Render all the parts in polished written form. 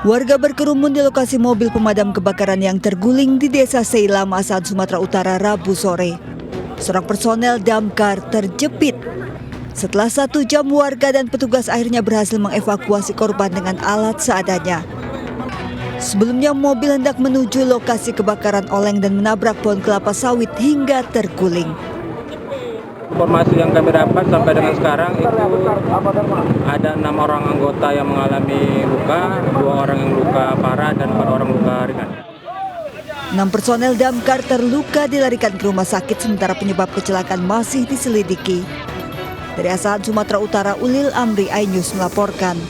Warga berkerumun di lokasi mobil pemadam kebakaran yang terguling di Desa Seilam, Asahan, Sumatera Utara, Rabu sore. Seorang personel damkar terjepit. Setelah 1 jam, warga dan petugas akhirnya berhasil mengevakuasi korban dengan alat seadanya. Sebelumnya, mobil hendak menuju lokasi kebakaran oleng dan menabrak pohon kelapa sawit hingga terguling. Informasi yang kami dapat sampai dengan sekarang itu ada 6 orang anggota yang mengalami luka, 2 orang yang luka parah dan 4 orang luka ringan. 6 personel damkar terluka dilarikan ke rumah sakit sementara penyebab kecelakaan masih diselidiki. Dari Asahan, Sumatera Utara, Ulil Amri, iNews melaporkan.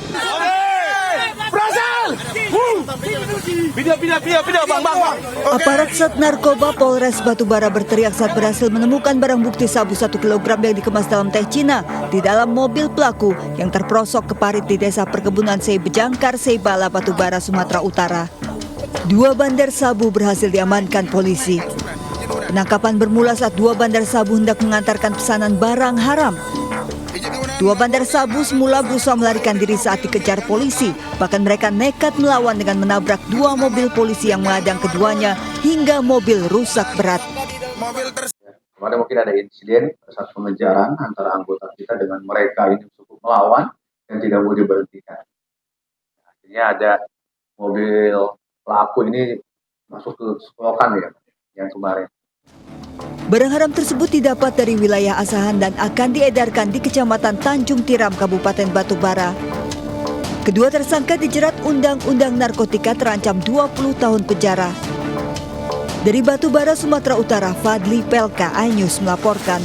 Aparat Sat Narkoba Polres Batubara berteriak saat berhasil menemukan barang bukti sabu 1 kg yang dikemas dalam teh Cina di dalam mobil pelaku yang terperosok ke parit di Desa Perkebunan Sei Bejangkar, Seibala, Batubara, Sumatera Utara. 2 bandar sabu berhasil diamankan polisi. Penangkapan bermula saat 2 bandar sabu hendak mengantarkan pesanan barang haram. 2 bandar sabu semula berusaha melarikan diri saat dikejar polisi. Bahkan mereka nekat melawan dengan menabrak 2 mobil polisi yang menghadang keduanya hingga mobil rusak berat. Kemarin mungkin ada insiden saat pengejaran antara anggota kita dengan mereka ini cukup melawan dan tidak mau diberhentikan. Akhirnya ada mobil pelaku ini masuk ke selokan ya yang kemarin. Barang haram tersebut didapat dari wilayah Asahan dan akan diedarkan di Kecamatan Tanjung Tiram, Kabupaten Batubara. Kedua tersangka dijerat Undang-Undang Narkotika terancam 20 tahun penjara. Dari Batubara, Sumatera Utara, Fadli Pelka, iNews melaporkan.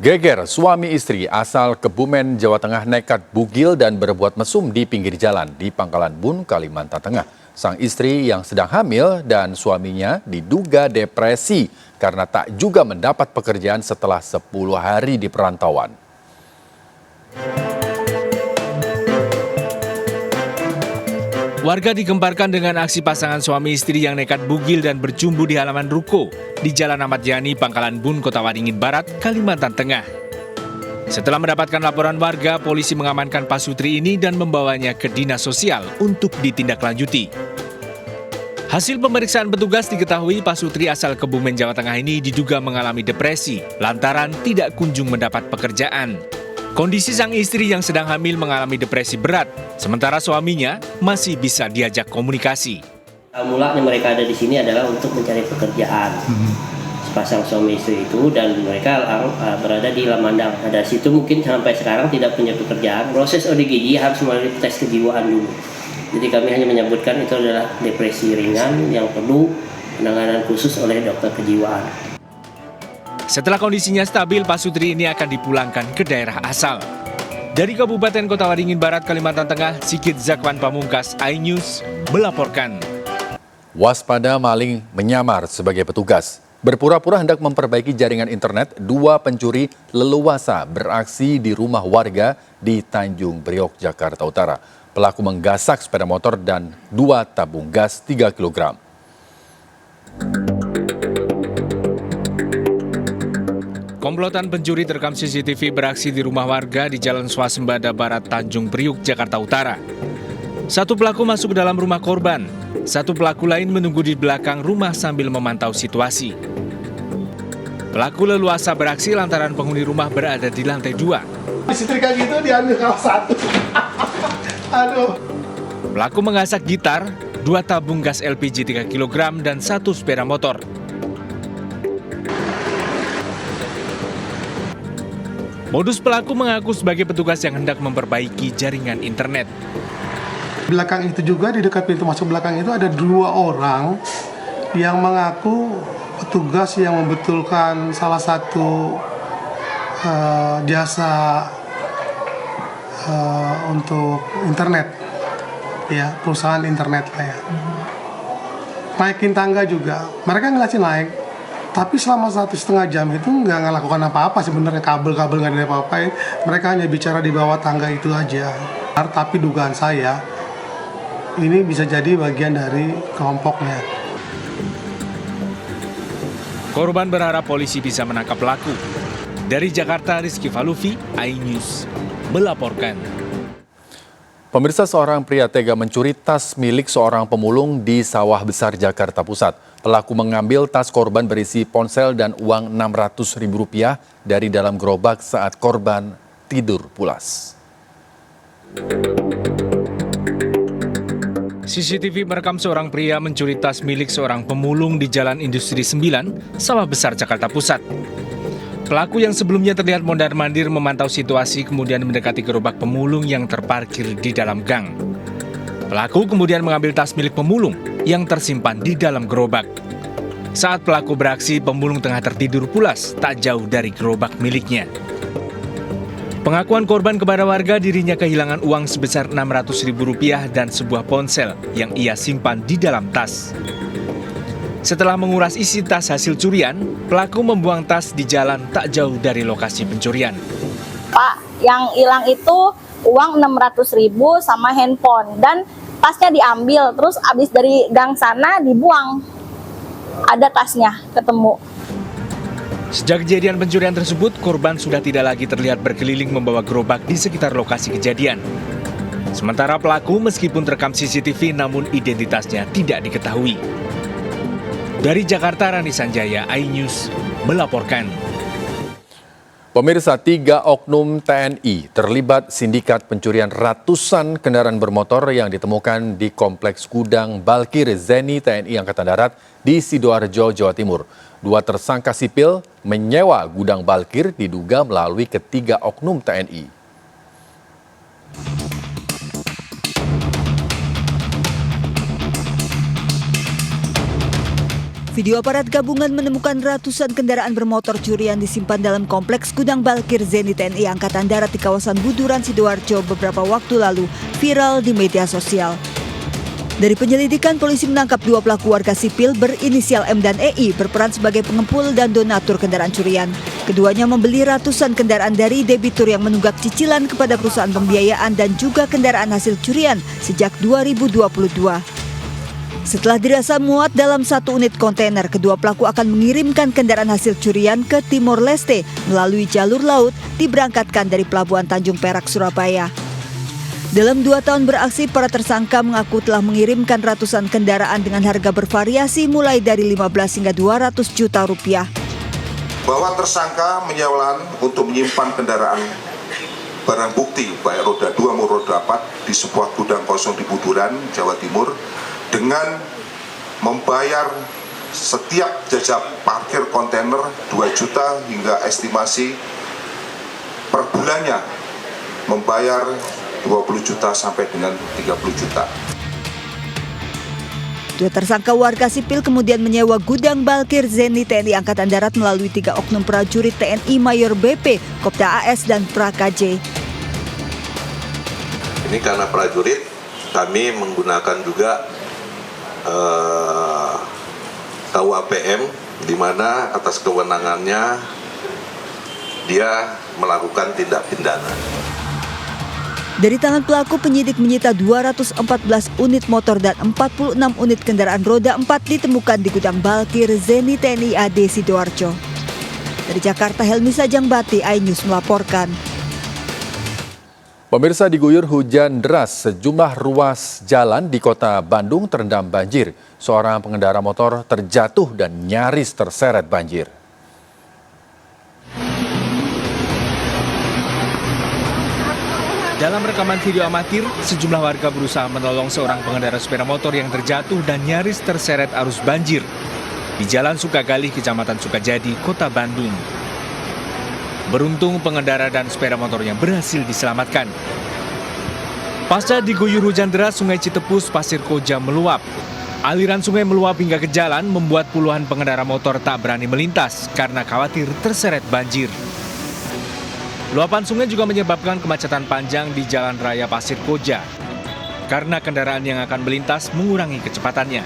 Geger suami istri asal Kebumen, Jawa Tengah nekat bugil dan berbuat mesum di pinggir jalan di Pangkalan Bun, Kalimantan Tengah. Sang istri yang sedang hamil dan suaminya diduga depresi karena tak juga mendapat pekerjaan setelah 10 hari di perantauan. Warga digemparkan dengan aksi pasangan suami istri yang nekat bugil dan bercumbu di halaman ruko di Jalan Ahmad Yani, Pangkalan Bun, Kota Waringin Barat, Kalimantan Tengah. Setelah mendapatkan laporan warga, polisi mengamankan pasutri ini dan membawanya ke dinas sosial untuk ditindaklanjuti. Hasil pemeriksaan petugas diketahui pasutri asal Kebumen, Jawa Tengah ini diduga mengalami depresi lantaran tidak kunjung mendapat pekerjaan. Kondisi sang istri yang sedang hamil mengalami depresi berat, sementara suaminya masih bisa diajak komunikasi. Mulanya mereka ada di sini adalah untuk mencari pekerjaan. Sepasang suami istri itu dan mereka berada di Lamandang. Nah, dari situ mungkin sampai sekarang tidak punya pekerjaan. Proses ODGJ harus melalui tes kejiwaan dulu. Jadi kami hanya menyebutkan itu adalah depresi ringan yang perlu penanganan khusus oleh dokter kejiwaan. Setelah kondisinya stabil, pasutri ini akan dipulangkan ke daerah asal. Dari Kabupaten Kota Waringin Barat, Kalimantan Tengah, Sigit Zakwan Pamungkas, iNews melaporkan. Waspada maling menyamar sebagai petugas. Berpura-pura hendak memperbaiki jaringan internet, 2 pencuri leluasa beraksi di rumah warga di Tanjung Priok, Jakarta Utara. Pelaku menggasak sepeda motor dan 2 tabung gas 3 kg. Komplotan pencuri terekam CCTV beraksi di rumah warga di Jalan Swasembada Barat, Tanjung Priok, Jakarta Utara. 1 pelaku masuk ke dalam rumah korban. 1 pelaku lain menunggu di belakang rumah sambil memantau situasi. Pelaku leluasa beraksi lantaran penghuni rumah berada di lantai 2. Setrika gitu diambil salah 1. Aduh. Pelaku menggasak gitar, 2 tabung gas LPG 3 kg dan 1 sepeda motor. Modus pelaku mengaku sebagai petugas yang hendak memperbaiki jaringan internet. Belakang itu juga di dekat pintu masuk belakang itu ada 2 orang yang mengaku petugas yang membetulkan salah satu jasa untuk internet, ya perusahaan internet lah ya. Naikin tangga juga, mereka ngelasin naik, tapi selama 1,5 jam itu nggak ngelakukan apa-apa sebenarnya, kabel-kabel nggak ada apa-apain. Mereka hanya bicara di bawah tangga itu aja. Tapi dugaan saya ini bisa jadi bagian dari kelompoknya. Korban berharap polisi bisa menangkap pelaku. Dari Jakarta, Rizky Falufi, iNews melaporkan. Pemirsa, seorang pria tega mencuri tas milik seorang pemulung di Sawah Besar, Jakarta Pusat. Pelaku mengambil tas korban berisi ponsel dan uang Rp600.000 dari dalam gerobak saat korban tidur pulas. CCTV merekam seorang pria mencuri tas milik seorang pemulung di Jalan Industri 9, Sawah Besar, Jakarta Pusat. Pelaku yang sebelumnya terlihat mondar-mandir memantau situasi kemudian mendekati gerobak pemulung yang terparkir di dalam gang. Pelaku kemudian mengambil tas milik pemulung yang tersimpan di dalam gerobak. Saat pelaku beraksi, pemulung tengah tertidur pulas tak jauh dari gerobak miliknya. Pengakuan korban kepada warga, dirinya kehilangan uang sebesar Rp600.000 dan sebuah ponsel yang ia simpan di dalam tas. Setelah menguras isi tas hasil curian, pelaku membuang tas di jalan tak jauh dari lokasi pencurian. Pak, yang hilang itu uang 600.000 sama handphone dan tasnya diambil, terus abis dari gang sana dibuang. Ada tasnya ketemu. Sejak kejadian pencurian tersebut, korban sudah tidak lagi terlihat berkeliling membawa gerobak di sekitar lokasi kejadian. Sementara pelaku meskipun terekam CCTV namun identitasnya tidak diketahui. Dari Jakarta, Rani Sanjaya, iNews melaporkan. Pemirsa, 3 oknum TNI terlibat sindikat pencurian ratusan kendaraan bermotor yang ditemukan di Kompleks Gudang Balkir Zeni TNI Angkatan Darat di Sidoarjo, Jawa Timur. 2 tersangka sipil menyewa gudang Balkir diduga melalui ketiga oknum TNI. Video aparat gabungan menemukan ratusan kendaraan bermotor curian disimpan dalam Kompleks Gudang Balkir Zeni TNI Angkatan Darat di kawasan Buduran, Sidoarjo beberapa waktu lalu viral di media sosial. Dari penyelidikan, polisi menangkap 2 pelaku warga sipil berinisial M dan EI berperan sebagai pengepul dan donatur kendaraan curian. Keduanya membeli ratusan kendaraan dari debitur yang menunggak cicilan kepada perusahaan pembiayaan dan juga kendaraan hasil curian sejak 2022. Setelah dirasa muat dalam 1 unit kontainer, kedua pelaku akan mengirimkan kendaraan hasil curian ke Timor Leste melalui jalur laut diberangkatkan dari Pelabuhan Tanjung Perak, Surabaya. Dalam 2 tahun beraksi, para tersangka mengaku telah mengirimkan ratusan kendaraan dengan harga bervariasi mulai dari 15 hingga 200 juta rupiah. Bahwa tersangka menyewa untuk menyimpan kendaraan barang bukti baik roda 2 maupun roda 4 di sebuah gudang kosong di Buduran, Jawa Timur, dengan membayar setiap jasa parkir kontainer 2 juta hingga estimasi per bulannya membayar 20 juta sampai dengan 30 juta. 2 tersangka warga sipil kemudian menyewa gudang Balkir Zeni TNI Angkatan Darat melalui 3 oknum prajurit TNI Mayor BP, Kopda AS, dan Prakj. Ini karena prajurit, kami menggunakan juga KUAPM, di mana atas kewenangannya dia melakukan tindak pidana. Dari tangan pelaku, penyidik menyita 214 unit motor dan 46 unit kendaraan roda 4 ditemukan di gudang Balkir Zeni TNI AD Sidoarjo. Dari Jakarta, Helmi Sajangbati, iNews melaporkan. Pemirsa, diguyur hujan deras, sejumlah ruas jalan di kota Bandung terendam banjir. Seorang pengendara motor terjatuh dan nyaris terseret banjir. Dalam rekaman video amatir, sejumlah warga berusaha menolong seorang pengendara sepeda motor yang terjatuh dan nyaris terseret arus banjir di Jalan Sukagalih, Kecamatan Sukajadi, Kota Bandung. Beruntung pengendara dan sepeda motornya berhasil diselamatkan. Pasca diguyur hujan deras, Sungai Citepus, Pasir Koja meluap. Aliran sungai meluap hingga ke jalan membuat puluhan pengendara motor tak berani melintas karena khawatir terseret banjir. Luapan sungai juga menyebabkan kemacetan panjang di Jalan Raya Pasir Koja karena kendaraan yang akan melintas mengurangi kecepatannya.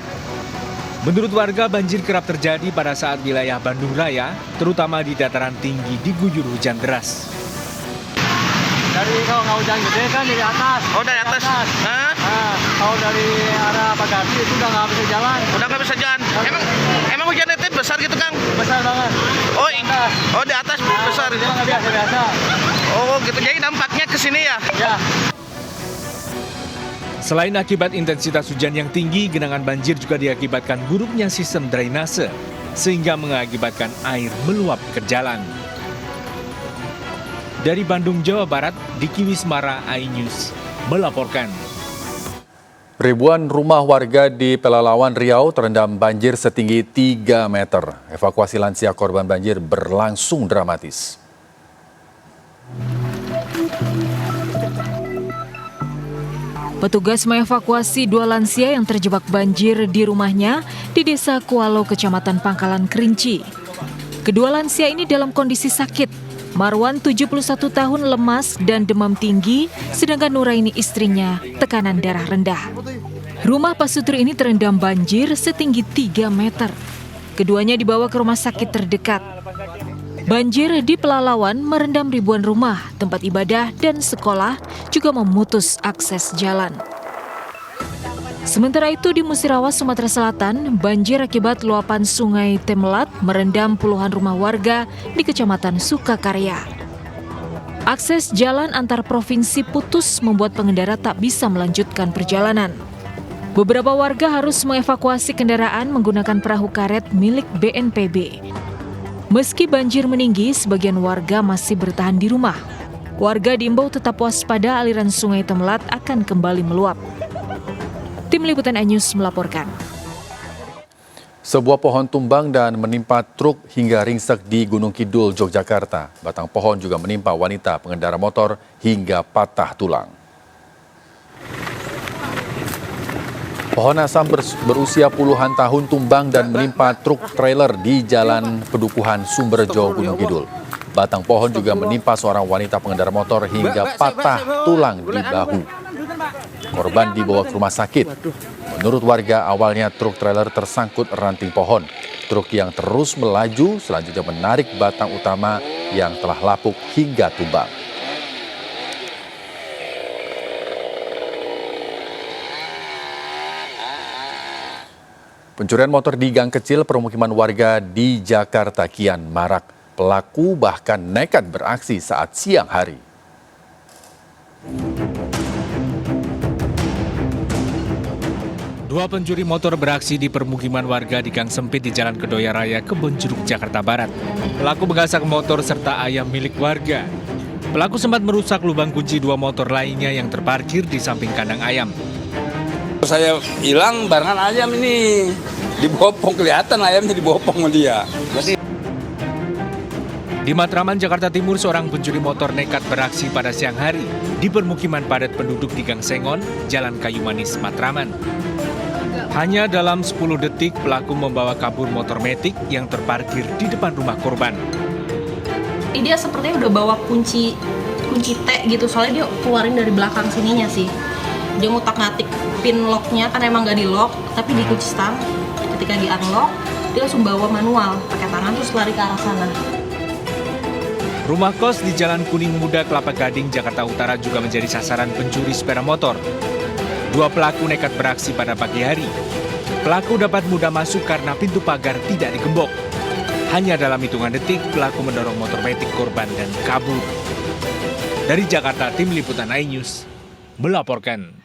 Menurut warga, banjir kerap terjadi pada saat wilayah Bandung Raya, terutama di dataran tinggi diguyur hujan deras. Dan dari kalau nggak hujan gede kan dari atas. Oh, dari atas. Hah? Nah, kalau dari arah Pagarsi itu udah nggak bisa jalan. Udah nggak bisa jalan. Emang hujan itu besar gitu, Kang? Besar banget. Oh, di atas besar. Itu nggak biasa. Oh, gitu. Jadi dampaknya ke sini ya? Ya. Selain akibat intensitas hujan yang tinggi, genangan banjir juga diakibatkan buruknya sistem drainase, sehingga mengakibatkan air meluap ke jalan. Dari Bandung, Jawa Barat, Diki Wismara, iNews melaporkan. Ribuan rumah warga di Pelalawan, Riau terendam banjir setinggi 3 meter. Evakuasi lansia korban banjir berlangsung dramatis. Petugas mengevakuasi 2 lansia yang terjebak banjir di rumahnya di Desa Kualo, Kecamatan Pangkalan Kerinci. Kedua lansia ini dalam kondisi sakit. Marwan 71 tahun lemas dan demam tinggi, sedangkan Nuraini istrinya tekanan darah rendah. Rumah Pasutri ini terendam banjir setinggi 3 meter. Keduanya dibawa ke rumah sakit terdekat. Banjir di Pelalawan merendam ribuan rumah, tempat ibadah, dan sekolah, juga memutus akses jalan. Sementara itu di Musirawas, Sumatera Selatan, banjir akibat luapan sungai Temelat merendam puluhan rumah warga di Kecamatan Sukakarya. Akses jalan antar provinsi putus membuat pengendara tak bisa melanjutkan perjalanan. Beberapa warga harus mengevakuasi kendaraan menggunakan perahu karet milik BNPB. Meski banjir meninggi, sebagian warga masih bertahan di rumah. Warga diimbau tetap waspada, aliran sungai Temelat akan kembali meluap. Tim Liputan iNews melaporkan. Sebuah pohon tumbang dan menimpa truk hingga ringsek di Gunung Kidul, Yogyakarta. Batang pohon juga menimpa wanita pengendara motor hingga patah tulang. Pohon asam berusia puluhan tahun tumbang dan menimpa truk trailer di Jalan Pedukuhan Sumberjo, Gunung Kidul. Batang pohon juga menimpa seorang wanita pengendara motor hingga patah tulang di bahu. Korban dibawa ke rumah sakit. Menurut warga, awalnya truk trailer tersangkut ranting pohon. Truk yang terus melaju selanjutnya menarik batang utama yang telah lapuk hingga tumbang. Pencurian motor di gang kecil permukiman warga di Jakarta kian marak. Pelaku bahkan nekat beraksi saat siang hari. Dua pencuri motor beraksi di permukiman warga di gang sempit di Jalan Kedoya Raya, Kebonjeruk, Jakarta Barat. Pelaku menggasak motor serta ayam milik warga. Pelaku sempat merusak lubang kunci 2 motor lainnya yang terparkir di samping kandang ayam. Saya hilang barengan ayam ini, dibopong, kelihatan ayamnya dibopong sama dia. Di Matraman, Jakarta Timur, seorang pencuri motor nekat beraksi pada siang hari di permukiman padat penduduk di Gang Sengon, Jalan Kayu Manis, Matraman. Hanya dalam 10 detik, pelaku membawa kabur motor metik yang terparkir di depan rumah korban. Dia sepertinya udah bawa kunci T gitu, soalnya dia keluarin dari belakang sininya sih. Dia ngutak-ngatik pin locknya, kan emang nggak di lock, tapi dikunci stang. Ketika di unlock, dia langsung bawa manual pakai tangan terus lari ke arah sana. Rumah kos di Jalan Kuning Muda, Kelapa Gading, Jakarta Utara juga menjadi sasaran pencuri sepeda motor. 2 pelaku nekat beraksi pada pagi hari. Pelaku dapat mudah masuk karena pintu pagar tidak digembok. Hanya dalam hitungan detik, pelaku mendorong motor metik korban dan kabur. Dari Jakarta, Tim Liputan iNews melaporkan.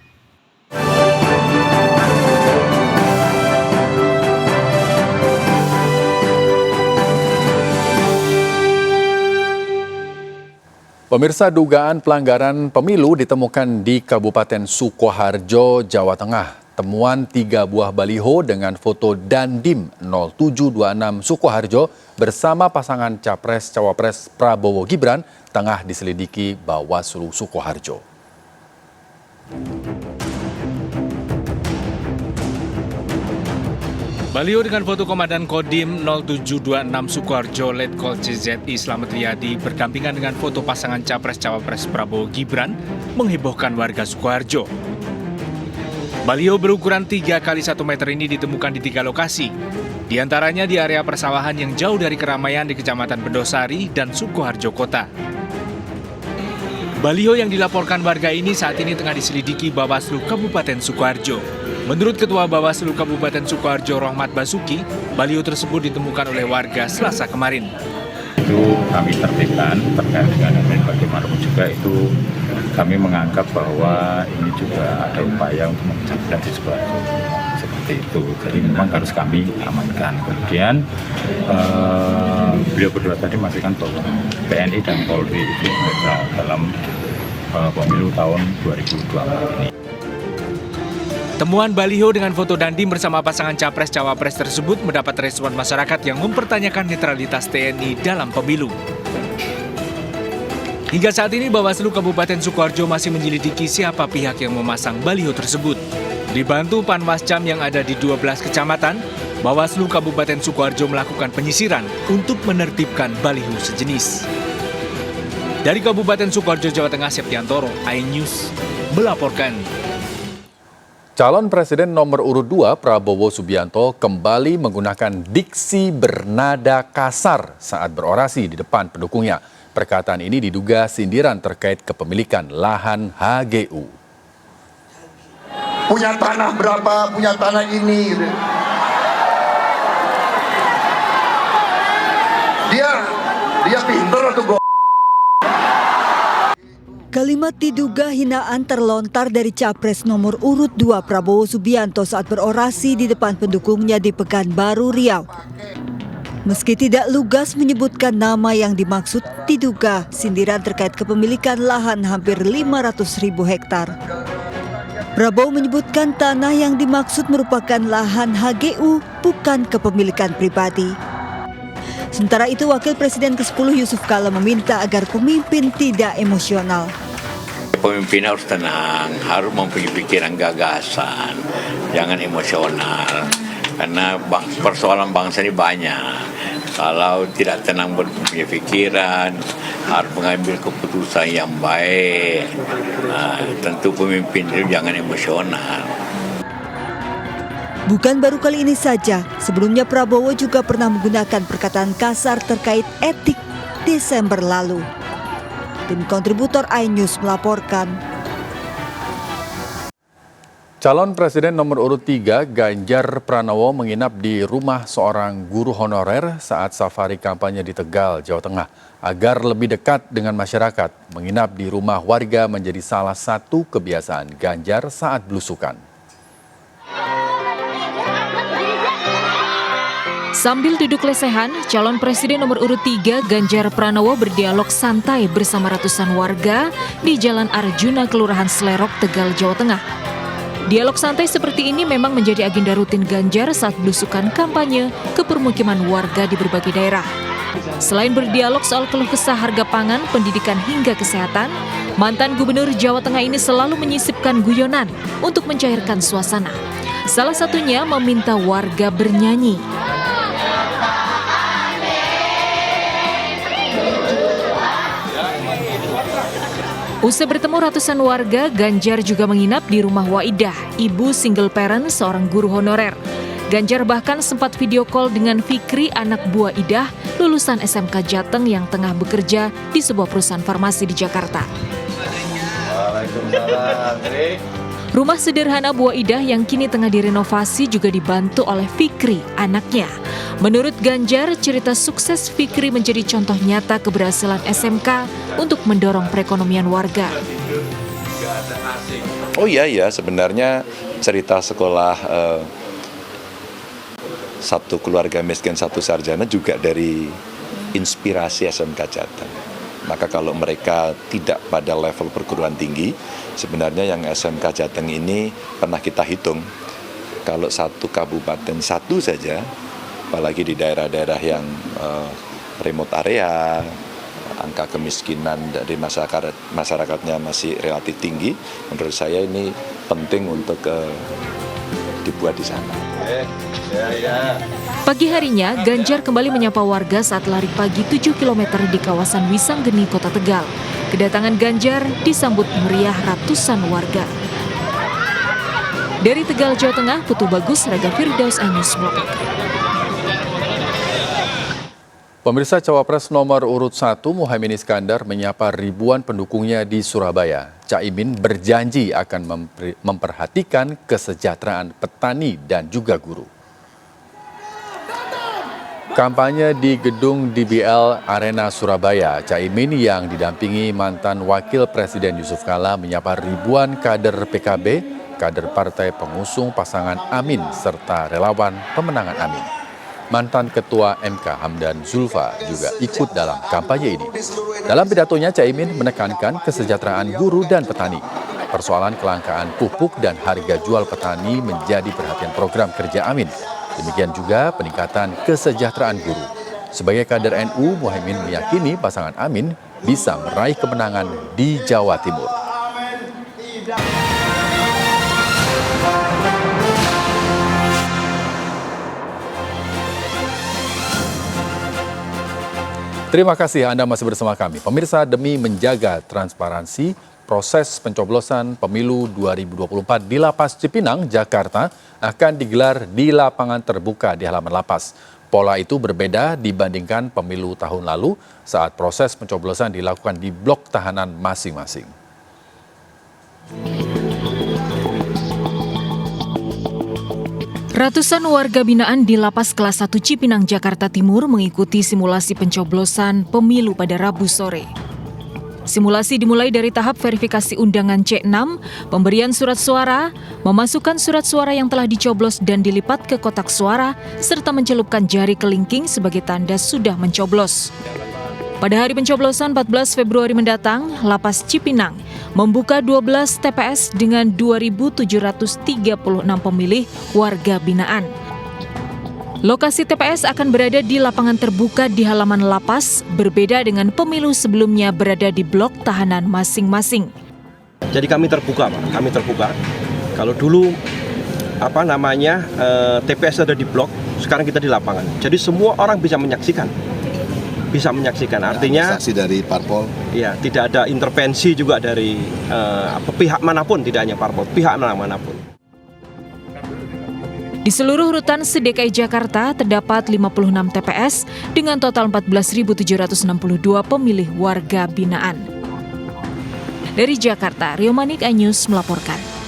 Pemirsa, dugaan pelanggaran pemilu ditemukan di Kabupaten Sukoharjo, Jawa Tengah. Temuan 3 buah baliho dengan foto Dandim 0726 Sukoharjo bersama pasangan Capres-Cawapres Prabowo Gibran tengah diselidiki Bawaslu Sukoharjo. Baliho dengan foto Komandan Kodim 0726 Sukoharjo Letkol CZI Slamet Riyadi berdampingan dengan foto pasangan Capres-Cawapres Prabowo Gibran menghebohkan warga Sukoharjo. Baliho berukuran 3 x 1 meter ini ditemukan di 3 lokasi, di antaranya di area persawahan yang jauh dari keramaian di Kecamatan Bedosari dan Sukoharjo Kota. Baliho yang dilaporkan warga ini saat ini tengah diselidiki Bawaslu Kabupaten Sukoharjo. Menurut Ketua Bawaslu Kabupaten Sukoharjo, Rohmat Basuki, baliho tersebut ditemukan oleh warga Selasa kemarin. Itu kami tertibkan terkait dengan ini, bagaimanapun juga itu kami menganggap bahwa ini juga ada upaya untuk memecah di Sukoharjo. Seperti itu, jadi memang harus kami amankan. Kemudian beliau berdua tadi memastikan bahwa TNI dan Polri itu dalam pemilu tahun 2024 ini. Temuan baliho dengan foto Dandim bersama pasangan Capres-Cawapres tersebut mendapat respon masyarakat yang mempertanyakan netralitas TNI dalam pemilu. Hingga saat ini Bawaslu Kabupaten Sukoharjo masih menyelidiki siapa pihak yang memasang baliho tersebut. Dibantu Panwascam yang ada di 12 kecamatan, Bawaslu Kabupaten Sukoharjo melakukan penyisiran untuk menertibkan baliho sejenis. Dari Kabupaten Sukoharjo, Jawa Tengah, Septiantoro, iNews melaporkan. Calon Presiden nomor urut 2 Prabowo Subianto kembali menggunakan diksi bernada kasar saat berorasi di depan pendukungnya. Perkataan ini diduga sindiran terkait kepemilikan lahan HGU. Punya tanah berapa, punya tanah ini. Dia pintar atau go? Kalimat diduga hinaan terlontar dari Capres nomor urut 2 Prabowo Subianto saat berorasi di depan pendukungnya di Pekanbaru, Riau. Meski tidak lugas menyebutkan nama yang dimaksud, diduga sindiran terkait kepemilikan lahan hampir 500.000 hektar. Prabowo menyebutkan tanah yang dimaksud merupakan lahan HGU, bukan kepemilikan pribadi. Sementara itu, Wakil Presiden ke-10 Yusuf Kala meminta agar pemimpin tidak emosional. Pemimpin harus tenang, harus mempunyai pikiran gagasan, jangan emosional. Karena persoalan bangsa ini banyak. Kalau tidak tenang berpunya pikiran, harus mengambil keputusan yang baik. Tentu pemimpin itu jangan emosional. Bukan baru kali ini saja, sebelumnya Prabowo juga pernah menggunakan perkataan kasar terkait etik Desember lalu. Tim kontributor iNews melaporkan. Calon Presiden nomor urut 3 Ganjar Pranowo menginap di rumah seorang guru honorer saat safari kampanye di Tegal, Jawa Tengah. Agar lebih dekat dengan masyarakat, menginap di rumah warga menjadi salah satu kebiasaan Ganjar saat belusukan. Sambil duduk lesehan, calon presiden nomor urut 3 Ganjar Pranowo berdialog santai bersama ratusan warga di Jalan Arjuna, Kelurahan Slerok, Tegal, Jawa Tengah. Dialog santai seperti ini memang menjadi agenda rutin Ganjar saat belusukan kampanye ke permukiman warga di berbagai daerah. Selain berdialog soal keluh kesah harga pangan, pendidikan hingga kesehatan, mantan Gubernur Jawa Tengah ini selalu menyisipkan guyonan untuk mencairkan suasana. Salah satunya meminta warga bernyanyi. Usai bertemu ratusan warga, Ganjar juga menginap di rumah Waidah, ibu single parent seorang guru honorer. Ganjar bahkan sempat video call dengan Fikri, anak buah Idah, lulusan SMK Jateng yang tengah bekerja di sebuah perusahaan farmasi di Jakarta. Rumah sederhana buah Idah yang kini tengah direnovasi juga dibantu oleh Fikri, anaknya. Menurut Ganjar, cerita sukses Fikri menjadi contoh nyata keberhasilan SMK untuk mendorong perekonomian warga. Oh iya, sebenarnya cerita sekolah satu keluarga miskin satu sarjana juga dari inspirasi SMK Jateng. Maka kalau mereka tidak pada level perguruan tinggi, sebenarnya yang SMK Jateng ini pernah kita hitung. Kalau satu kabupaten satu saja, apalagi di daerah-daerah yang remote area, angka kemiskinan dari masyarakatnya masih relatif tinggi, menurut saya ini penting untuk dibuat di sana. Pagi harinya, Ganjar kembali menyapa warga saat lari pagi 7 km di kawasan Wisanggeni, Kota Tegal. Kedatangan Ganjar disambut meriah ratusan warga. Dari Tegal, Jawa Tengah, Putu Bagus, Raga Firdaus, iNews melaporkan. Pemirsa, Cawapres nomor urut 1 Muhaimin Iskandar menyapa ribuan pendukungnya di Surabaya. Caimin berjanji akan memperhatikan kesejahteraan petani dan juga guru. Kampanye di gedung DBL Arena Surabaya, Caimin yang didampingi mantan Wakil Presiden Yusuf Kala menyapa ribuan kader PKB, kader partai pengusung pasangan Amin, serta relawan pemenangan Amin. Mantan Ketua MK Hamdan Zulfa juga ikut dalam kampanye ini. Dalam pidatonya, Caimin menekankan kesejahteraan guru dan petani. Persoalan kelangkaan pupuk dan harga jual petani menjadi perhatian program kerja Amin. Demikian juga peningkatan kesejahteraan guru. Sebagai kader NU, Muhaimin meyakini pasangan Amin bisa meraih kemenangan di Jawa Timur. Terima kasih Anda masih bersama kami. Pemirsa, demi menjaga transparansi proses pencoblosan pemilu 2024 di Lapas Cipinang, Jakarta akan digelar di lapangan terbuka di halaman lapas. Pola itu berbeda dibandingkan pemilu tahun lalu saat proses pencoblosan dilakukan di blok tahanan masing-masing. Ratusan warga binaan di Lapas Kelas 1 Cipinang, Jakarta Timur mengikuti simulasi pencoblosan pemilu pada Rabu sore. Simulasi dimulai dari tahap verifikasi undangan C6, pemberian surat suara, memasukkan surat suara yang telah dicoblos dan dilipat ke kotak suara, serta mencelupkan jari kelingking sebagai tanda sudah mencoblos. Pada hari pencoblosan 14 Februari mendatang, Lapas Cipinang membuka 12 TPS dengan 2.736 pemilih warga binaan. Lokasi TPS akan berada di lapangan terbuka di halaman lapas, berbeda dengan pemilu sebelumnya berada di blok tahanan masing-masing. Jadi kami terbuka, Pak. Kami terbuka. Kalau dulu TPS ada di blok, sekarang kita di lapangan. Jadi semua orang bisa menyaksikan. Artinya saksi dari parpol. Ya, tidak ada intervensi juga dari pihak manapun, tidak hanya parpol, pihak manapun. Di seluruh rutan se-DKI Jakarta terdapat 56 TPS dengan total 14.762 pemilih warga binaan. Dari Jakarta, Rio Manik, iNews melaporkan.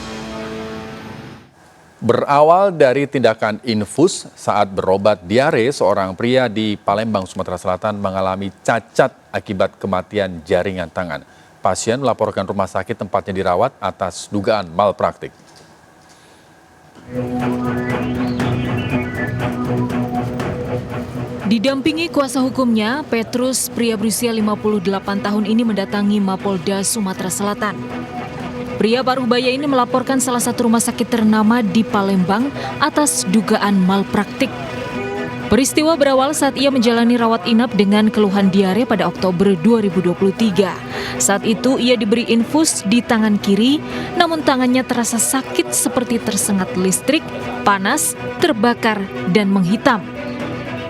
Berawal dari tindakan infus saat berobat diare, seorang pria di Palembang, Sumatera Selatan mengalami cacat akibat kematian jaringan tangan. Pasien melaporkan rumah sakit tempatnya dirawat atas dugaan malpraktik. Didampingi kuasa hukumnya, Petrus, pria berusia 58 tahun ini mendatangi Mapolda Sumatera Selatan. Pria Parubaya ini melaporkan salah satu rumah sakit ternama di Palembang atas dugaan malpraktik. Peristiwa berawal saat ia menjalani rawat inap dengan keluhan diare pada Oktober 2023. Saat itu ia diberi infus di tangan kiri, namun tangannya terasa sakit seperti tersengat listrik, panas, terbakar, dan menghitam.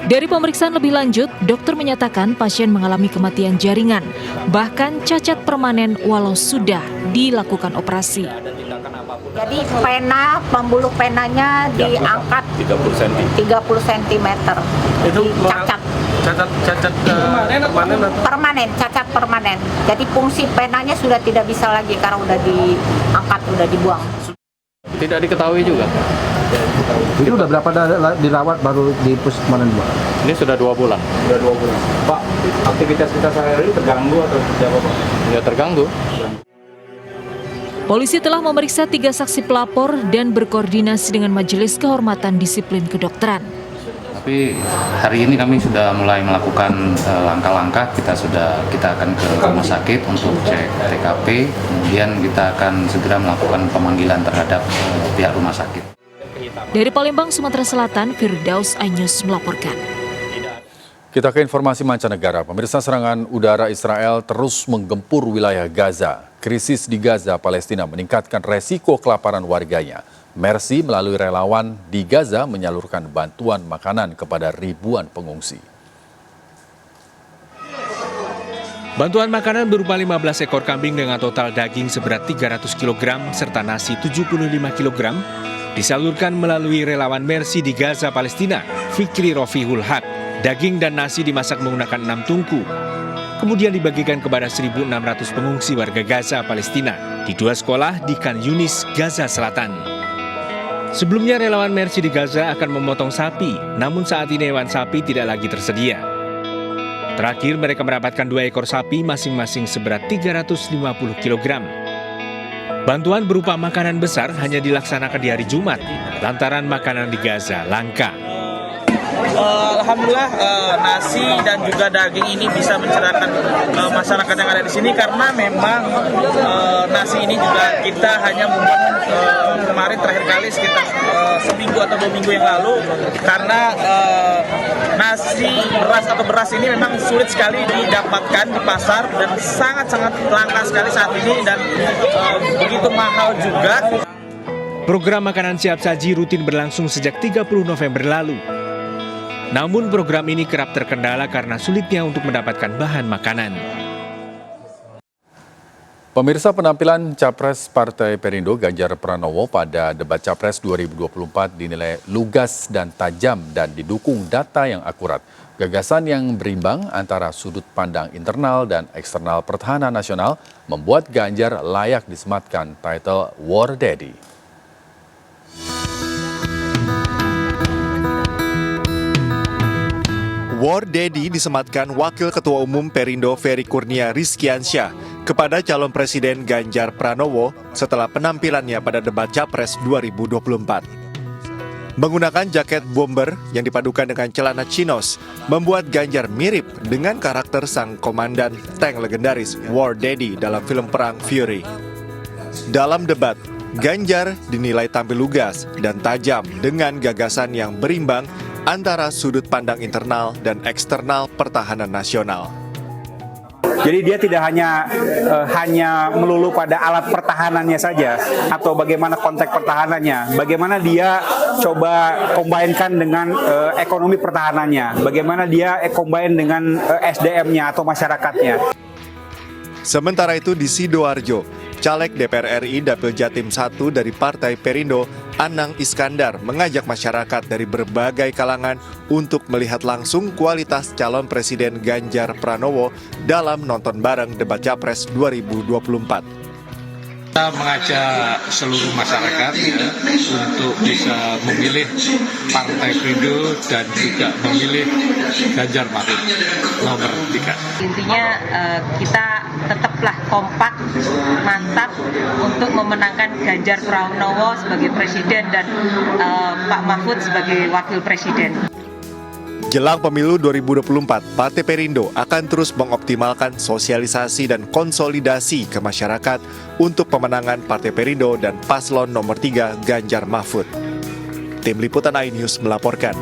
Dari pemeriksaan lebih lanjut, dokter menyatakan pasien mengalami kematian jaringan, bahkan cacat permanen walau sudah dilakukan operasi. Jadi pembuluh penanya diangkat 30 cm. Itu cacat cacat permanen. Jadi fungsi penanya sudah tidak bisa lagi karena udah diangkat, udah dibuang. Tidak diketahui juga. Itu udah berapa dirawat baru di pus kemarin, Pak? Ini sudah 2 bulan. Pak, aktivitas kita sehari-hari terganggu atau seperti apa, Pak? Ya terganggu. Polisi telah memeriksa 3 saksi pelapor dan berkoordinasi dengan Majelis Kehormatan Disiplin Kedokteran. Tapi hari ini kami sudah mulai melakukan langkah-langkah. Kita akan ke rumah sakit untuk cek TKP, kemudian kita akan segera melakukan pemanggilan terhadap pihak rumah sakit. Dari Palembang, Sumatera Selatan, Firdaus, iNews melaporkan. Kita ke informasi mancanegara. Pemirsa, serangan udara Israel terus menggempur wilayah Gaza. Krisis di Gaza, Palestina meningkatkan resiko kelaparan warganya. Mercy melalui relawan di Gaza menyalurkan bantuan makanan kepada ribuan pengungsi. Bantuan makanan berupa 15 ekor kambing dengan total daging seberat 300 kg serta nasi 75 kg disalurkan melalui relawan Mercy di Gaza, Palestina, Fikri Rofihul Haq. Daging dan nasi dimasak menggunakan 6 tungku. Kemudian dibagikan kepada 1.600 pengungsi warga Gaza, Palestina di 2 sekolah di Khan Yunis, Gaza Selatan. Sebelumnya relawan Mercy di Gaza akan memotong sapi, namun saat ini hewan sapi tidak lagi tersedia. Terakhir mereka mendapatkan 2 ekor sapi masing-masing seberat 350 kg. Bantuan berupa makanan besar hanya dilaksanakan di hari Jumat, lantaran makanan di Gaza langka. Alhamdulillah nasi dan juga daging ini bisa mencerahkan masyarakat yang ada di sini, karena memang nasi ini juga kita hanya membuat kemarin terakhir kali sekitar seminggu atau 2 minggu yang lalu, karena nasi beras ini memang sulit sekali didapatkan di pasar dan sangat-sangat langka sekali saat ini, dan begitu mahal juga. Program makanan siap saji rutin berlangsung sejak 30 November lalu. Namun program ini kerap terkendala karena sulitnya untuk mendapatkan bahan makanan. Pemirsa, penampilan Capres Partai Perindo Ganjar Pranowo pada debat Capres 2024 dinilai lugas dan tajam dan didukung data yang akurat. Gagasan yang berimbang antara sudut pandang internal dan eksternal pertahanan nasional membuat Ganjar layak disematkan title War Daddy. War Daddy disematkan Wakil Ketua Umum Perindo Ferry Kurnia Rizkiansyah kepada calon Presiden Ganjar Pranowo setelah penampilannya pada debat Capres 2024. Menggunakan jaket bomber yang dipadukan dengan celana chinos membuat Ganjar mirip dengan karakter sang komandan tank legendaris War Daddy dalam film perang Fury. Dalam debat, Ganjar dinilai tampil lugas dan tajam dengan gagasan yang berimbang antara sudut pandang internal dan eksternal pertahanan nasional. Jadi dia tidak hanya melulu pada alat pertahanannya saja atau bagaimana konteks pertahanannya, bagaimana dia coba combine-kan dengan ekonomi pertahanannya, bagaimana dia combine dengan SDM-nya atau masyarakatnya. Sementara itu di Sidoarjo, Caleg DPR RI Dapil Jatim 1 dari Partai Perindo, Anang Iskandar, mengajak masyarakat dari berbagai kalangan untuk melihat langsung kualitas calon Presiden Ganjar Pranowo dalam nonton bareng debat Capres 2024. Kita mengajak seluruh masyarakat untuk bisa memilih Partai Perindo dan juga memilih Ganjar Mahfud nomor 3. Intinya kita tetaplah kompak, mantap untuk memenangkan Ganjar Pranowo sebagai Presiden dan Pak Mahfud sebagai Wakil Presiden. Jelang pemilu 2024, Partai Perindo akan terus mengoptimalkan sosialisasi dan konsolidasi ke masyarakat untuk pemenangan Partai Perindo dan paslon nomor 3 Ganjar Mahfud. Tim Liputan iNews melaporkan.